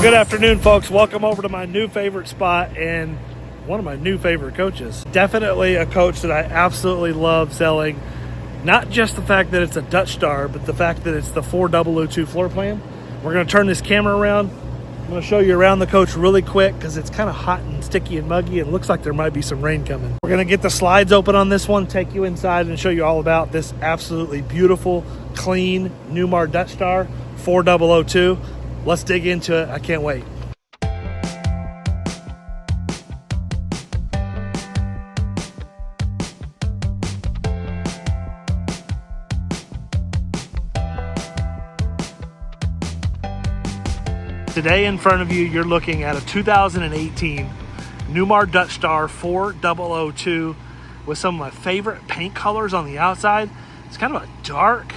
Good afternoon, folks. Welcome over to my new favorite spot and one of my new favorite coaches. Definitely a coach that I absolutely love selling. Not just the fact that it's a Dutch Star, but the fact that it's the 4002 floor plan. We're going to turn this camera around. I'm going to show you around the coach really quick because it's kind of hot and sticky and muggy and it looks like there might be some rain coming. We're going to get the slides open on this one, take you inside and show you all about this absolutely beautiful, clean Newmar Dutch Star 4002. Let's dig into it. I can't wait. Today in front of you, you're looking at a 2018 Newmar Dutch Star 4002 with some of my favorite paint colors on the outside. It's kind of a dark,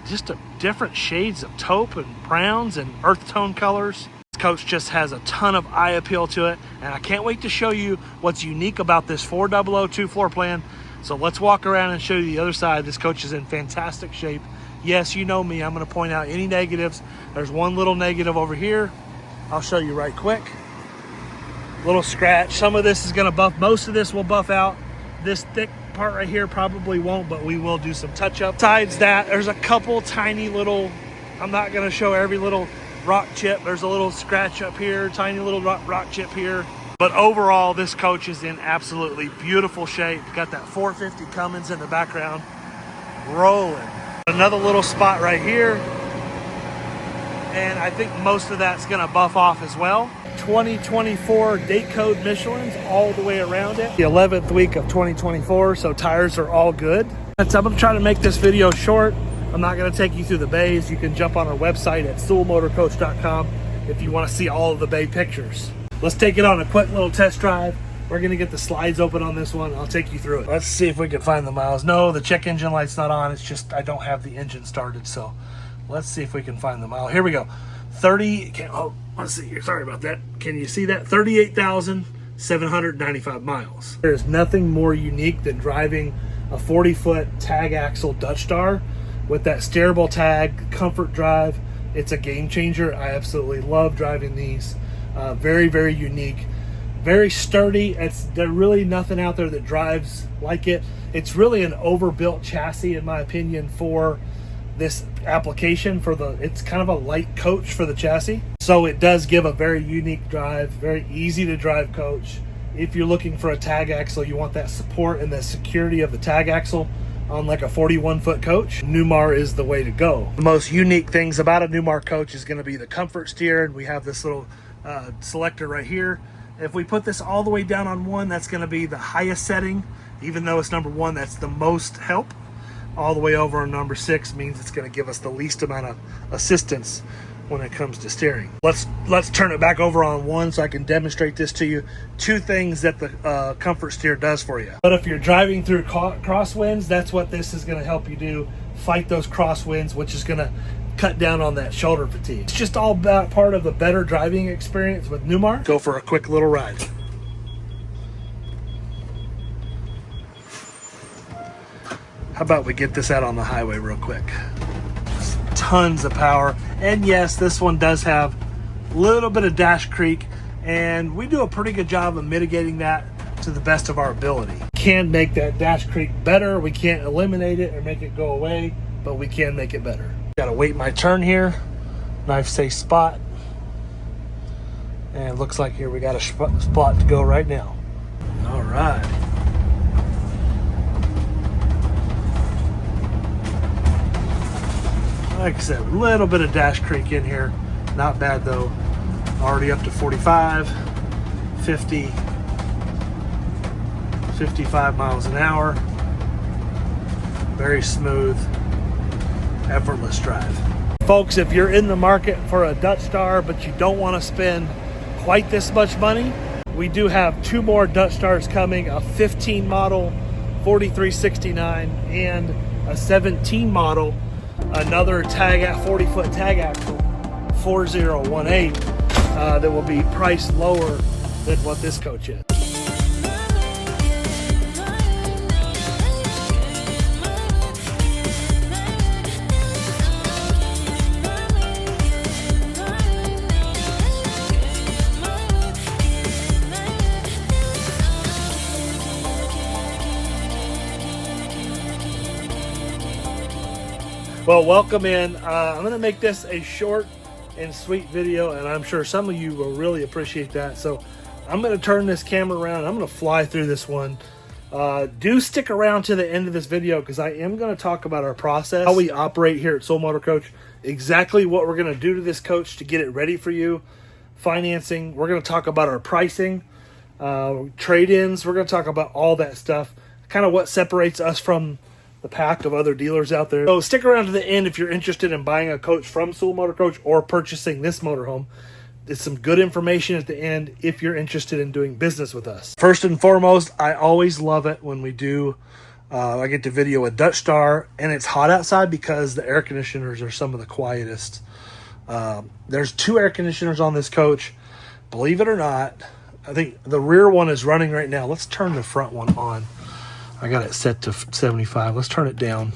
just a different shades of taupe and browns and earth tone colors. This coach just has a ton of eye appeal to it, and I can't wait to show you what's unique about this 4002 floor plan. So let's walk around and show you the other side. This coach is in fantastic shape. Yes, you know me, I'm going to point out any negatives. There's one little negative over here. I'll show you right quick. Little scratch. Some of this is going to buff. Most of this will buff out. This thick part right here probably won't, but we will do some touch up. Besides that, there's a couple tiny little, I'm not going to show every little rock chip. There's a little scratch up here, tiny little rock chip here. But overall, this coach is in absolutely beautiful shape. Got that 450 Cummins in the background, rolling. Another little spot right here, and I think most of that's going to buff off as well. 2024 date code Michelin's all the way around it. The 11th week of 2024, so tires are all good. I'm going to try to make this video short. I'm not going to take you through the bays. You can jump on our website at SewellMotorCoach.com if you want to see all of the bay pictures. Let's take it on a quick little test drive. We're going to get the slides open on this one. I'll take you through it. Let's see if we can find the miles. No, the check engine light's not on. It's just I don't have the engine started. So let's see if we can find the mile. Here we go. 30. Let's see here. Sorry about that. Can you see that? 38,795 miles. There's nothing more unique than driving a 40-foot tag axle Dutch Star with that steerable tag, comfort drive. It's a game changer. I absolutely love driving these. Very, very unique. Very sturdy. There's really nothing out there that drives like it. It's really an overbuilt chassis, in my opinion, for this application. It's kind of a light coach for the chassis. So it does give a very unique drive, very easy to drive coach. If you're looking for a tag axle, you want that support and the security of the tag axle on like a 41-foot coach, Newmar is the way to go. The most unique things about a Newmar coach is going to be the comfort steer, and we have this little selector right here. If we put this all the way down on 1, that's going to be the highest setting. Even though it's number 1, that's the most help. All the way over on number 6 means it's going to give us the least amount of assistance when it comes to steering. Let's turn it back over on 1 so I can demonstrate this to you. 2 things that the comfort steer does for you. But if you're driving through crosswinds, that's what this is going to help you do. Fight those crosswinds, which is going to cut down on that shoulder fatigue. It's just all about part of the better driving experience with Newmar. Go for a quick little ride. How about we get this out on the highway real quick? Just tons of power. And yes, this one does have a little bit of dash creak, and we do a pretty good job of mitigating that to the best of our ability. Can make that dash creak better. We can't eliminate it or make it go away, but we can make it better. Gotta wait my turn here. Knife safe spot. And it looks like here we got a spot to go right now. All right. Like I said, a little bit of dash creak in here. Not bad though. Already up to 45, 50, 55 miles an hour. Very smooth, effortless drive. Folks, if you're in the market for a Dutch Star but you don't want to spend quite this much money, we do have 2 more Dutch Stars coming, a 15 model 4369 and a 17 model, another 40-foot tag axle 4018 that will be priced lower than what this coach is. Well, welcome in. I'm going to make this a short and sweet video, and I'm sure some of you will really appreciate that. So I'm going to turn this camera around. I'm going to fly through this one. Do stick around to the end of this video because I am going to talk about our process, how we operate here at Soul Motor Coach, exactly what we're going to do to this coach to get it ready for you, financing. We're going to talk about our pricing, trade-ins. We're going to talk about all that stuff, kind of what separates us from the pack of other dealers out there. So stick around to the end if you're interested in buying a coach from Soul Motor Coach or purchasing this motorhome. It's some good information at the end if you're interested in doing business with us. First and foremost, I always love it when we do, I get to video a Dutch Star and it's hot outside because the air conditioners are some of the quietest. There's 2 air conditioners on this coach. Believe it or not, I think the rear one is running right now. Let's turn the front one on. I got it set to 75. Let's turn it down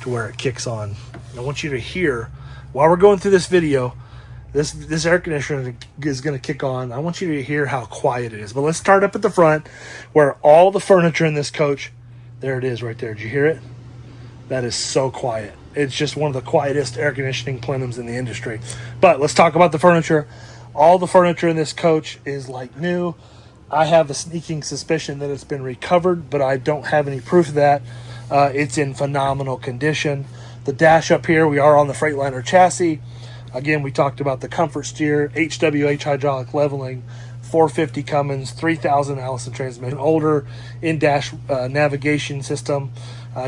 to where it kicks on. I want you to hear, while we're going through this video, this air conditioner is going to kick on. I want you to hear how quiet it is. But let's start up at the front where all the furniture in this coach, there it is right there. Did you hear it? That is so quiet. It's just one of the quietest air conditioning plenums in the industry. But let's talk about the furniture. All the furniture in this coach is like new. I have a sneaking suspicion that it's been recovered, but I don't have any proof of that. It's in phenomenal condition. The dash up here, we are on the Freightliner chassis. Again, we talked about the comfort steer, HWH hydraulic leveling, 450 Cummins, 3000 Allison transmission. An older in-dash navigation system.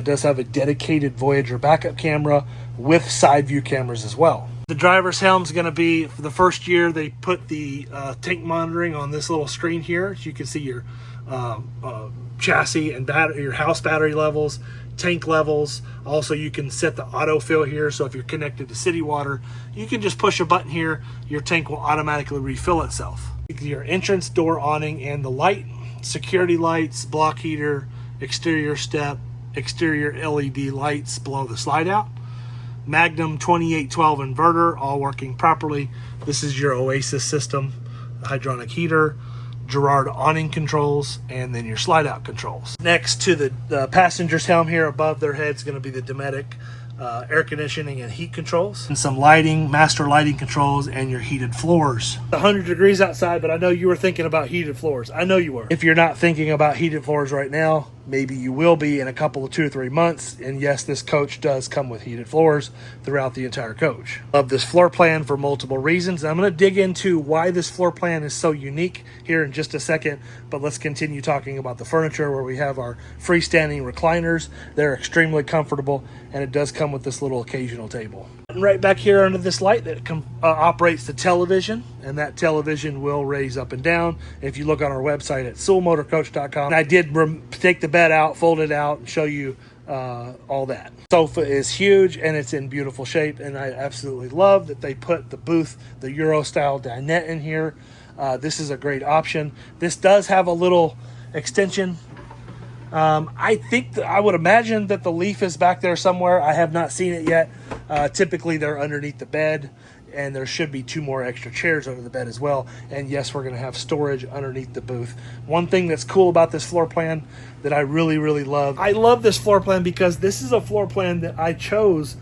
Does have a dedicated Voyager backup camera with side view cameras as well. The driver's helm is going to be, for the first year, they put the tank monitoring on this little screen here. So you can see your chassis and your house battery levels, tank levels. Also, you can set the autofill here. So if you're connected to city water, you can just push a button here. Your tank will automatically refill itself. Your entrance door awning and the light, security lights, block heater, exterior step, exterior LED lights below the slide out. Magnum 2812 inverter, all working properly. This is your Oasis system, the hydronic heater, Girard awning controls, and then your slide out controls. Next to the passenger's helm here above their head is going to be the Dometic air conditioning and heat controls, and some lighting, master lighting controls, and your heated floors. 100 degrees outside, but I know you were thinking about heated floors. I know you were. If you're not thinking about heated floors right now, maybe you will be in a couple of 2 or 3 months. And yes, this coach does come with heated floors throughout the entire coach. Love this floor plan for multiple reasons. I'm going to dig into why this floor plan is so unique here in just a second, but let's continue talking about the furniture where we have our freestanding recliners. They're extremely comfortable, and it does come with this little occasional table. Right back here under this light that operates the television, and that television will raise up and down. If you look on our website at soulmotorcoach.com, I did take the bed out, fold it out, and show you all that. Sofa is huge and it's in beautiful shape, and I absolutely love that they put the booth, the Euro style dinette in here. This is a great option. This does have a little extension. I would imagine that the leaf is back there somewhere. I have not seen it yet. Typically they're underneath the bed, and there should be 2 more extra chairs under the bed as well. And yes, we're going to have storage underneath the booth. One thing that's cool about this floor plan that I really, really love, I love this floor plan because this is a floor plan that I chose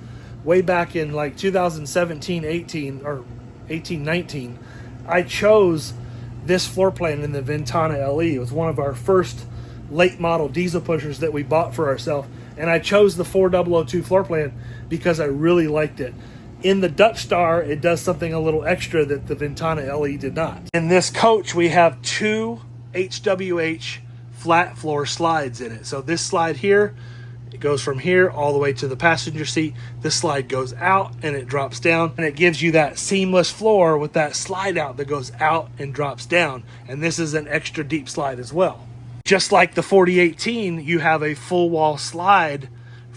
way back in like 2017, 18, or 18, 19. I chose this floor plan in the Ventana LE. It was one of our first late model diesel pushers that we bought for ourselves, and I chose the 4002 floor plan because I really liked it. In the Dutch Star, it does something a little extra that the Ventana LE did not. In this coach, we have 2 HWH flat floor slides in it. So this slide here, it goes from here all the way to the passenger seat. This slide goes out and it drops down, and it gives you that seamless floor with that slide out that goes out and drops down. And this is an extra deep slide as well. Just like the 4018, you have a full wall slide.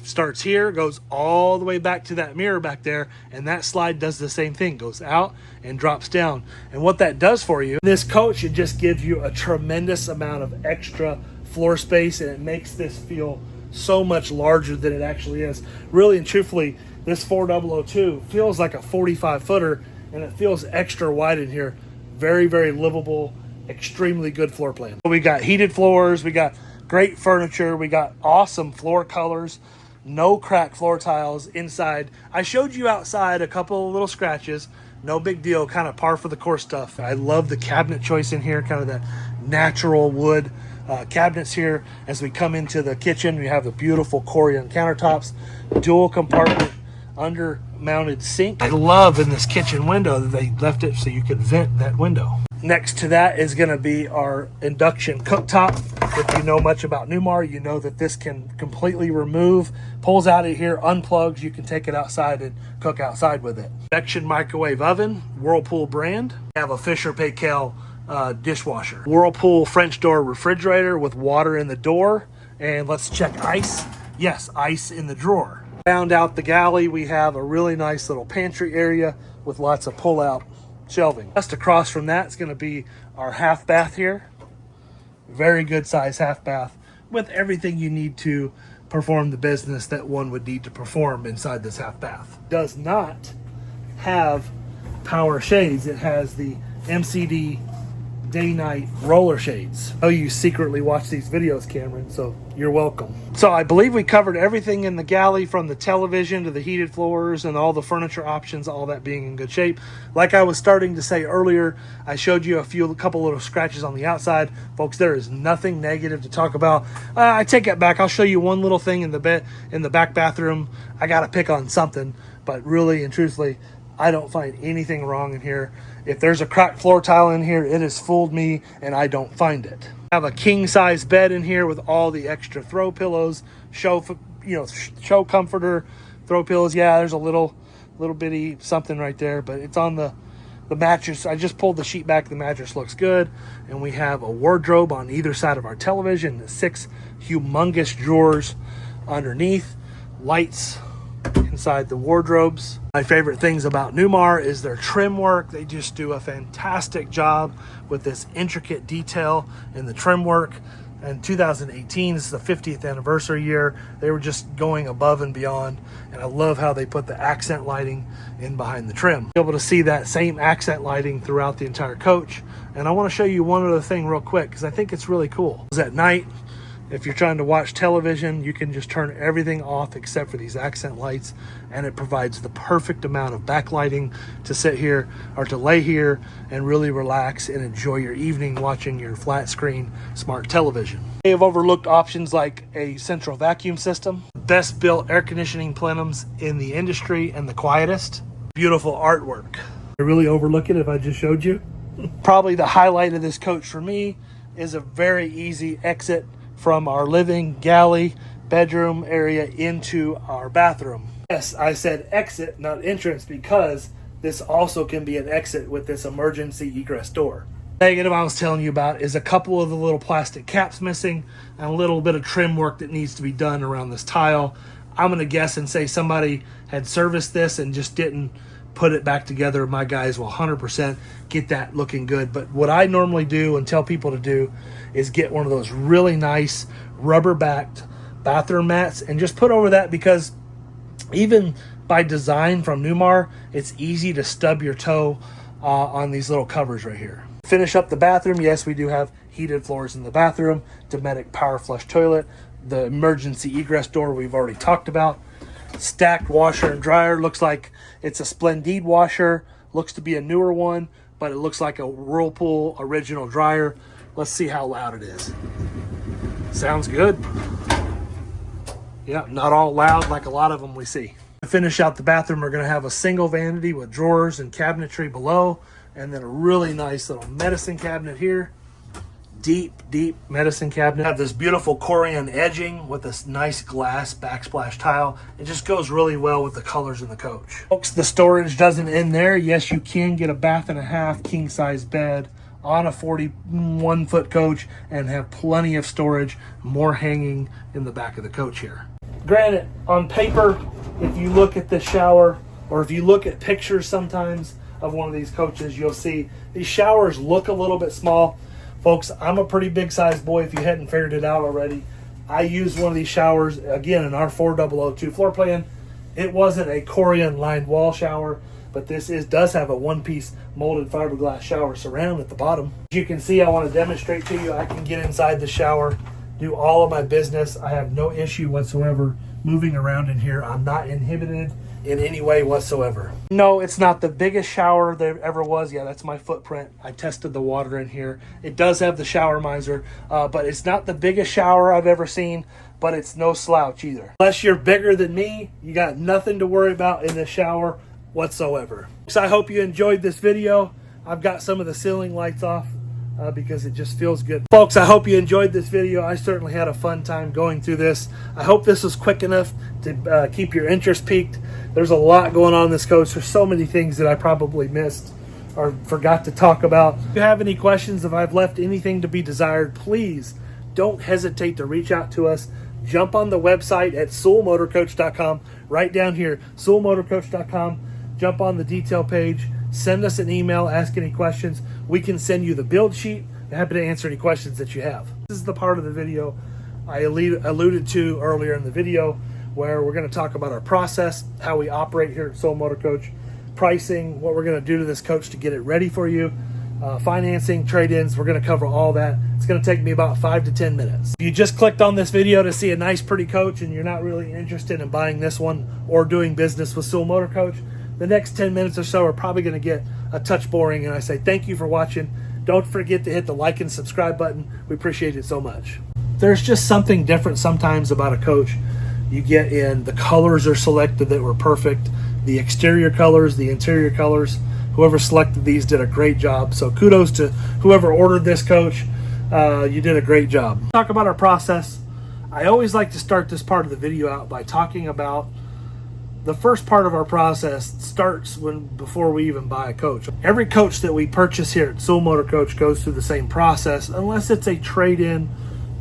Starts here, goes all the way back to that mirror back there, and that slide does the same thing, goes out and drops down. And what that does for you, this coach, it just gives you a tremendous amount of extra floor space, and it makes this feel so much larger than it actually is. Really and truthfully, this 4002 feels like a 45-footer, and it feels extra wide in here. Very, very livable, extremely good floor plan. We got heated floors, we got great furniture, we got awesome floor colors. No cracked floor tiles inside. I showed you outside a couple of little scratches. No big deal, kind of par for the course stuff. I love the cabinet choice in here, kind of that natural wood cabinets here. As we come into the kitchen, we have the beautiful Corian countertops, dual compartment under mounted sink. I love in this kitchen window that they left it so you could vent that window. Next to that is going to be our induction cooktop. If you know much about Newmar, you know that this can completely remove, pulls out of here, unplugs. You can take it outside and cook outside with it. Induction microwave oven, Whirlpool brand. We have a Fisher Paykel dishwasher. Whirlpool French door refrigerator with water in the door. And let's check ice. Yes, ice in the drawer. Round out the galley, we have a really nice little pantry area with lots of pull-out shelving. Just across from that is going to be our half bath here. Very good size half bath with everything you need to perform the business that one would need to perform inside this half bath. Does not have power shades. It has the MCD day-night roller shades. Oh, you secretly watch these videos, Cameron, so you're welcome. So I believe we covered everything in the galley, from the television to the heated floors and all the furniture options, all that being in good shape. Like I was starting to say earlier, I showed you a couple little scratches on the outside. Folks, there is nothing negative to talk about. I take it back. I'll show you one little thing in the back bathroom. I got to pick on something, but really and truthfully, I don't find anything wrong in here. If there's a cracked floor tile in here, it has fooled me and I don't find it. I have a king size bed in here with all the extra throw pillows, show comforter, throw pillows. Yeah, there's a little bitty something right there, but it's on the mattress. I just pulled the sheet back. The mattress looks good. And we have a wardrobe on either side of our television, 6 humongous drawers underneath, lights inside the wardrobes. My favorite things about Newmar is their trim work. They just do a fantastic job with this intricate detail in the trim work. In 2018, this is the 50th anniversary year. They were just going above and beyond, and I love how they put the accent lighting in behind the trim. You'll be able to see that same accent lighting throughout the entire coach. And I want to show you one other thing real quick because I think it's really cool. At night, if you're trying to watch television, you can just turn everything off except for these accent lights, and it provides the perfect amount of backlighting to sit here or to lay here and really relax and enjoy your evening watching your flat screen smart television. They have overlooked options like a central vacuum system, best built air conditioning plenums in the industry, and the quietest. Beautiful artwork. I really overlook it if I just showed you. Probably the highlight of this coach for me is a very easy exit from our living galley bedroom area into our bathroom. Yes, I said exit, not entrance, because this also can be an exit with this emergency egress door. Negative I was telling you about is a couple of the little plastic caps missing and a little bit of trim work that needs to be done around this tile. I'm going to guess and say somebody had serviced this and just didn't put it back together. My guys will 100% get that looking good. But what I normally do and tell people to do is get one of those really nice rubber backed bathroom mats and just put over that, because even by design from Newmar, it's easy to stub your toe on these little covers right here. Finish up the bathroom. Yes, we do have heated floors in the bathroom, Dometic power flush toilet, the emergency egress door we've already talked about. Stacked washer and dryer. Looks like it's a Splendide washer. Looks to be a newer one, but it looks like a Whirlpool original dryer. Let's see how loud it is. Sounds good. Yeah, not all loud like a lot of them we see. To finish out the bathroom, we're going to have a single vanity with drawers and cabinetry below, and then a really nice little medicine cabinet here. Deep medicine cabinet. Have this beautiful Corian edging with this nice glass backsplash tile. It just goes really well with the colors in the coach. Folks, the storage doesn't end there. Yes, you can get a bath and a half king size bed on a 41-foot coach and have plenty of storage, more hanging in the back of the coach here. Granted, on paper, if you look at the shower, or if you look at pictures sometimes of one of these coaches, you'll see these showers look a little bit small. Folks, I'm a pretty big size boy if you hadn't figured it out already. I used one of these showers, again, in our 4002 floor plan. It wasn't a Corian lined wall shower, but this does have a one-piece molded fiberglass shower surround at the bottom. As you can see, I want to demonstrate to you. I can get inside the shower do all of my business. I have no issue whatsoever moving around in here. I'm not inhibited in any way whatsoever. No, it's not the biggest shower there ever was. Yeah, that's my footprint. I tested the water in here. It does have the shower miser, but it's not the biggest shower I've ever seen, but it's no slouch either. Unless you're bigger than me, you got nothing to worry about in the shower whatsoever. So I hope you enjoyed this video. I've got some of the ceiling lights off because it just feels good. Folks, I hope you enjoyed this video. I certainly had a fun time going through this. I hope this was quick enough to keep your interest peaked. There's a lot going on in this coach. There's so many things that I probably missed or forgot to talk about. If you have any questions, if I've left anything to be desired, please don't hesitate to reach out to us. Jump on the website at sewellmotorcoach.com, right down here, sewellmotorcoach.com. Jump on the detail page. Send us an email, ask any questions. We can send you the build sheet. I'm happy to answer any questions that you have. This is the part of the video I alluded to earlier in the video where we're going to talk about our process, how we operate here at Sewell Motor Coach, pricing, what we're going to do to this coach to get it ready for you, financing, trade-ins. We're going to cover all that. It's going to take me about 5 to 10 minutes. If you just clicked on this video to see a nice, pretty coach and you're not really interested in buying this one or doing business with Sewell Motor Coach, the next 10 minutes or so are probably going to get a touch boring, and I say thank you for watching. Don't forget to hit the like and subscribe button. We appreciate it so much. There's just something different sometimes about a coach. You get in, the colors are selected that were perfect, the exterior colors, the interior colors. Whoever selected these did a great job. So kudos to whoever ordered this coach. You did a great job. Talk about our process. I always like to start this part of the video out by talking about the first part of our process starts before we even buy a coach. Every coach that we purchase here at Sewell Motor Coach goes through the same process. Unless it's a trade-in,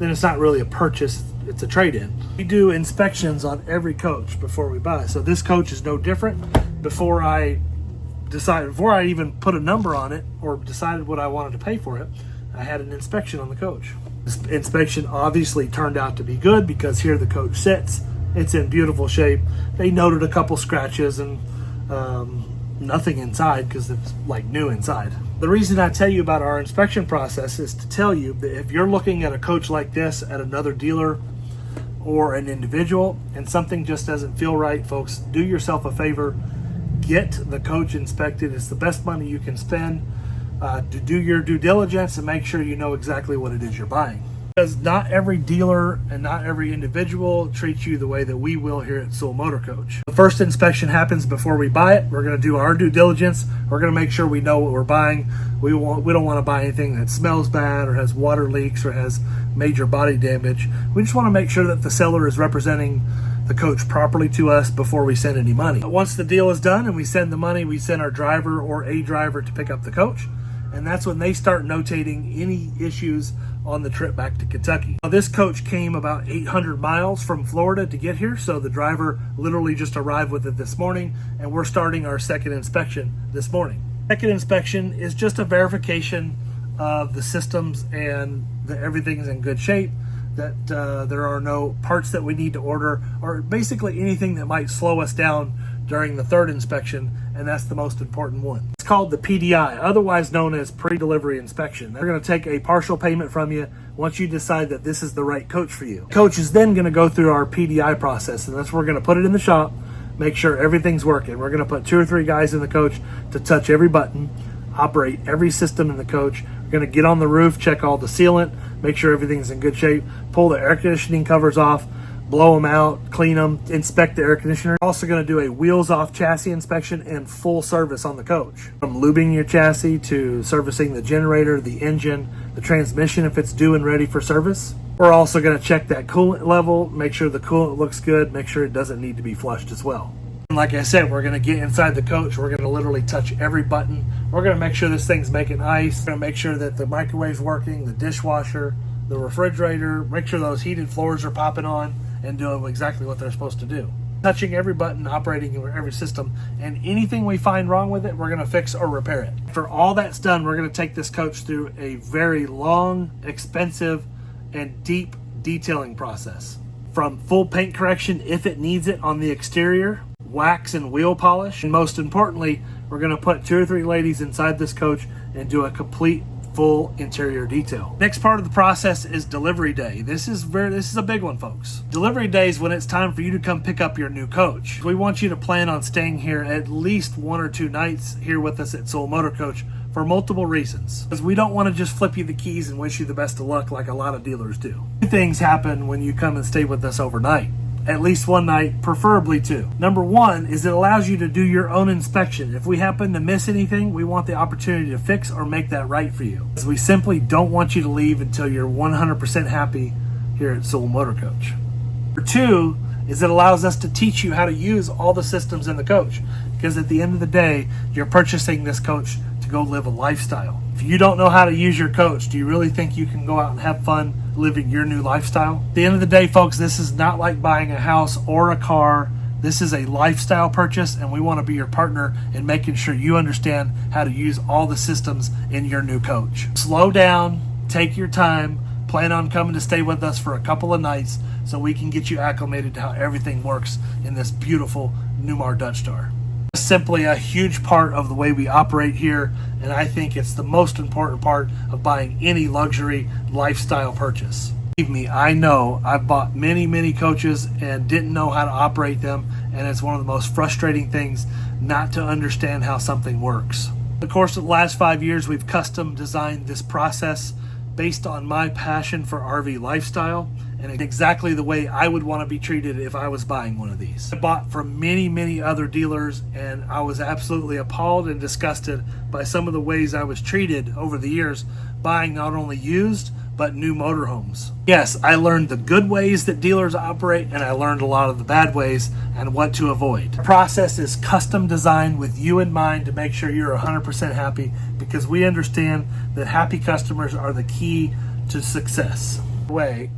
then it's not really a purchase, it's a trade-in. We do inspections on every coach before we buy. So this coach is no different. Before I even put a number on it or decided what I wanted to pay for it, I had an inspection on the coach. This inspection obviously turned out to be good because here the coach sits. It's in beautiful shape. They noted a couple scratches and nothing inside because it's like new inside. The reason I tell you about our inspection process is to tell you that if you're looking at a coach like this at another dealer or an individual and something just doesn't feel right, folks, do yourself a favor. Get the coach inspected. It's the best money you can spend to do your due diligence and make sure you know exactly what it is you're buying. Because not every dealer and not every individual treats you the way that we will here at Sewell Motor Coach. The first inspection happens before we buy it. We're going to do our due diligence. We're going to make sure we know what we're buying. We don't want to buy anything that smells bad or has water leaks or has major body damage. We just want to make sure that the seller is representing the coach properly to us before we send any money. Once the deal is done and we send the money, we send our driver or a driver to pick up the coach. And that's when they start notating any issues on the trip back to Kentucky. Now, this coach came about 800 miles from Florida to get here, so the driver literally just arrived with it this morning, and we're starting our second inspection this morning. Second inspection is just a verification of the systems and that everything is in good shape, that there are no parts that we need to order, or basically anything that might slow us down during the third inspection, and that's the most important one. It's called the PDI, otherwise known as pre-delivery inspection. They're going to take a partial payment from you once you decide that this is the right coach for you. Coach is then going to go through our PDI process, and that's where we're going to put it in the shop, make sure everything's working. We're going to put 2 or 3 guys in the coach to touch every button, operate every system in the coach. We're going to get on the roof, check all the sealant, make sure everything's in good shape, pull the air conditioning covers off, blow them out, clean them, inspect the air conditioner. We're also going to do a wheels off chassis inspection and full service on the coach. From lubing your chassis to servicing the generator, the engine, the transmission if it's due and ready for service. We're also going to check that coolant level, make sure the coolant looks good, make sure it doesn't need to be flushed as well. And like I said, we're going to get inside the coach. We're going to literally touch every button. We're going to make sure this thing's making ice. We're going to make sure that the microwave's working, the dishwasher, the refrigerator, make sure those heated floors are popping on and doing exactly what they're supposed to do. Touching every button, operating every system, and anything we find wrong with it, we're going to fix or repair it. After all that's done, we're going to take this coach through a very long, expensive, and deep detailing process. From full paint correction if it needs it on the exterior, wax and wheel polish, and most importantly, we're going to put 2 or 3 ladies inside this coach and do a complete full interior detail. Next part of the process is delivery day. This is a big one, folks. Delivery day is when it's time for you to come pick up your new coach. We want you to plan on staying here at least 1 or 2 nights here with us at Soul Motor Coach for multiple reasons. Because we don't want to just flip you the keys and wish you the best of luck like a lot of dealers do. Two things happen when you come and stay with us overnight. At least 1 night, preferably 2. Number 1 is it allows you to do your own inspection. If we happen to miss anything, we want the opportunity to fix or make that right for you. Because we simply don't want you to leave until you're 100% happy here at Soul Motor Coach. Number 2 is it allows us to teach you how to use all the systems in the coach. Because at the end of the day, you're purchasing this coach to go live a lifestyle. If you don't know how to use your coach, do you really think you can go out and have fun living your new lifestyle? At the end of the day, folks, this is not like buying a house or a car. This is a lifestyle purchase, and we want to be your partner in making sure you understand how to use all the systems in your new coach. Slow down, take your time, plan on coming to stay with us for a couple of nights so we can get you acclimated to how everything works in this beautiful Newmar Dutch Star. It's simply a huge part of the way we operate here, and I think it's the most important part of buying any luxury lifestyle purchase. Believe me, I know I've bought many coaches and didn't know how to operate them, and it's one of the most frustrating things not to understand how something works. In the course of the last 5 years, we've custom designed this process based on my passion for RV lifestyle and exactly the way I would want to be treated if I was buying one of these. I bought from many other dealers, and I was absolutely appalled and disgusted by some of the ways I was treated over the years buying not only used but new motorhomes. Yes, I learned the good ways that dealers operate, and I learned a lot of the bad ways and what to avoid. The process is custom designed with you in mind to make sure you're 100% happy, because we understand that happy customers are the key to success.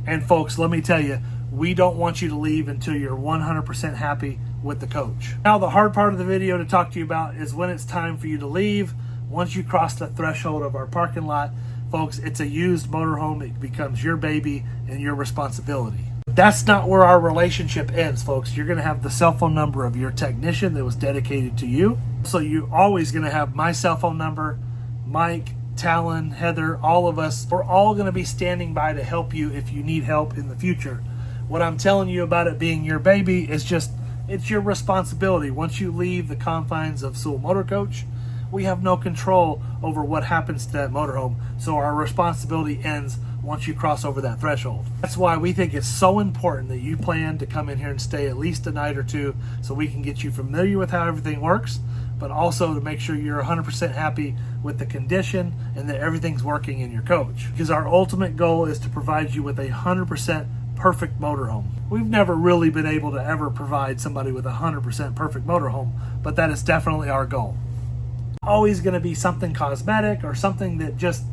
And folks, let me tell you, we don't want you to leave until you're 100% happy with the coach. Now, the hard part of the video to talk to you about is when it's time for you to leave. Once you cross the threshold of our parking lot, folks, it's a used motorhome. It becomes your baby and your responsibility. That's not where our relationship ends, folks. You're going to have the cell phone number of your technician that was dedicated to you. So you're always going to have my cell phone number, Mike, Talon, Heather, all of us. We're all going to be standing by to help you if you need help in the future. What I'm telling you about it being your baby is just, it's your responsibility. Once you leave the confines of Soul Motor Coach, we have no control over what happens to that motorhome. So our responsibility ends once you cross over that threshold. That's why we think it's so important that you plan to come in here and stay at least a night or 2 so we can get you familiar with how everything works, but also to make sure you're 100% happy with the condition and that everything's working in your coach. Because our ultimate goal is to provide you with a 100% perfect motorhome. We've never really been able to ever provide somebody with a 100% perfect motorhome, but that is definitely our goal. Always going to be something cosmetic or something that just,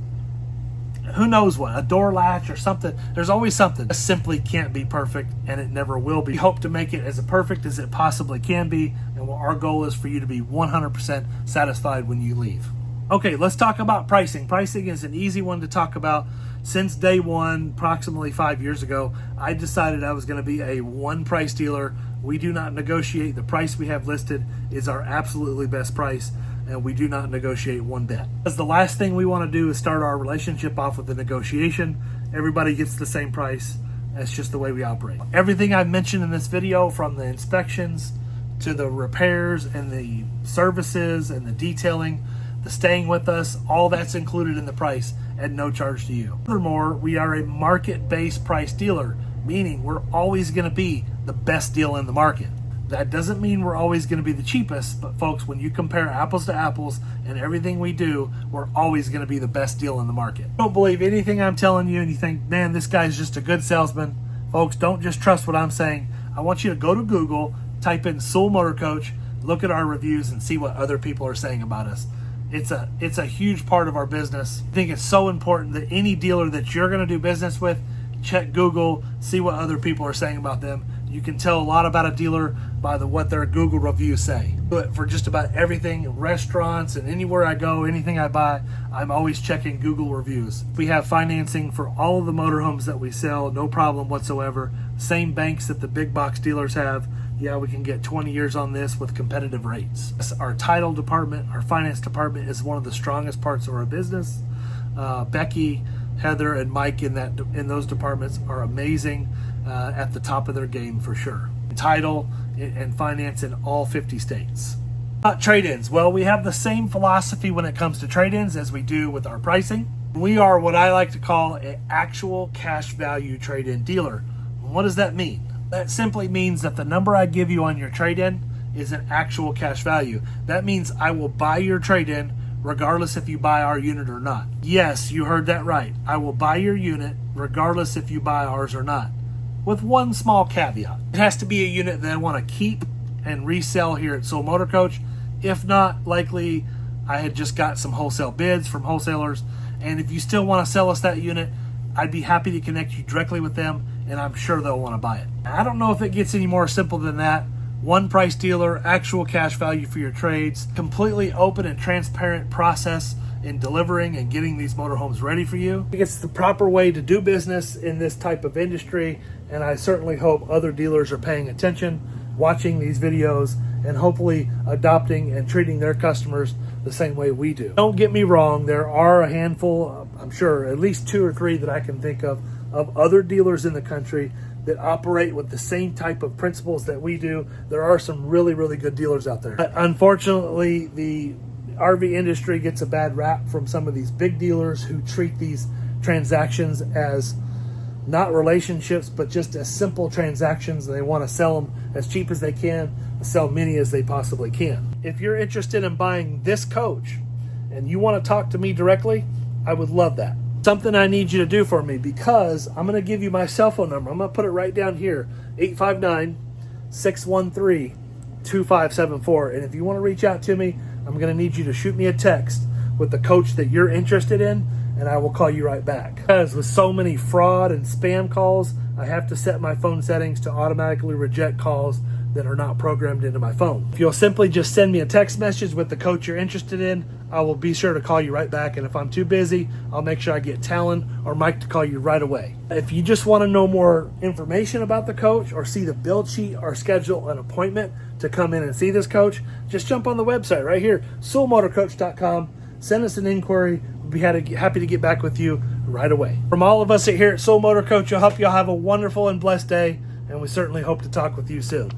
who knows what, a door latch or something. There's always something. It simply can't be perfect, and it never will be. We hope to make it as perfect as it possibly can be, and our goal is for you to be 100% satisfied when you leave. Okay, let's talk about pricing. Pricing is an easy one to talk about. Since day one, approximately 5 years ago, I decided I was going to be a one-price dealer. We do not negotiate. The price we have listed is our absolutely best price, and we do not negotiate one bit. Because the last thing we want to do is start our relationship off with a negotiation. Everybody gets the same price. That's just the way we operate. Everything I've mentioned in this video, from the inspections to the repairs and the services and the detailing, the staying with us, all that's included in the price at no charge to you. Furthermore, we are a market-based price dealer, meaning we're always going to be the best deal in the market. That doesn't mean we're always going to be the cheapest, but folks, when you compare apples to apples and everything we do, we're always going to be the best deal in the market. Don't believe anything I'm telling you and you think, man, this guy's just a good salesman. Folks, don't just trust what I'm saying. I want you to go to Google, type in Soul Motor Coach, look at our reviews and see what other people are saying about us. It's a huge part of our business. I think it's so important that any dealer that you're going to do business with, check Google, see what other people are saying about them. You can tell a lot about a dealer by what their Google reviews say. But for just about everything, restaurants and anywhere I go, anything I buy, I'm always checking Google reviews. We have financing for all of the motorhomes that we sell, no problem whatsoever. Same banks that the big box dealers have. Yeah, we can get 20 years on this with competitive rates. Our title department, our finance department is one of the strongest parts of our business. Becky, Heather, and Mike in those departments are amazing, at the top of their game for sure. Title and finance in all 50 states. Trade-ins. Well, we have the same philosophy when it comes to trade-ins as we do with our pricing. We are what I like to call an actual cash value trade-in dealer. What does that mean? That simply means that the number I give you on your trade-in is an actual cash value. That means I will buy your trade-in regardless if you buy our unit or not. Yes, you heard that right. I will buy your unit regardless if you buy ours or not, with one small caveat. It has to be a unit that I want to keep and resell here at Soul Motor Coach. If not, likely I had just got some wholesale bids from wholesalers, and if you still want to sell us that unit, I'd be happy to connect you directly with them, and I'm sure they'll want to buy it. I don't know if it gets any more simple than that. One price dealer, actual cash value for your trades, completely open and transparent process in delivering and getting these motorhomes ready for you. I think it's the proper way to do business in this type of industry, and I certainly hope other dealers are paying attention, watching these videos, and hopefully adopting and treating their customers the same way we do. Don't get me wrong, there are a handful, I'm sure at least 2 or 3 that I can think of other dealers in the country that operate with the same type of principles that we do. There are some really, really good dealers out there. But unfortunately, the RV industry gets a bad rap from some of these big dealers who treat these transactions as not relationships, but just as simple transactions. They want to sell them as cheap as they can, sell many as they possibly can. If you're interested in buying this coach and you want to talk to me directly, I would love that. Something I need you to do for me, because I'm going to give you my cell phone number. I'm going to put it right down here, 859-613-2574. And if you want to reach out to me, I'm going to need you to shoot me a text with the coach that you're interested in, and I will call you right back. Because with so many fraud and spam calls, I have to set my phone settings to automatically reject calls that are not programmed into my phone. If you'll simply just send me a text message with the coach you're interested in, I will be sure to call you right back. And if I'm too busy, I'll make sure I get Talon or Mike to call you right away. If you just want to know more information about the coach or see the build sheet or schedule an appointment to come in and see this coach, just jump on the website right here, soulmotorcoach.com. Send us an inquiry. We'll be happy to get back with you right away. From all of us here at Soul Motor Coach, I hope y'all have a wonderful and blessed day, and we certainly hope to talk with you soon.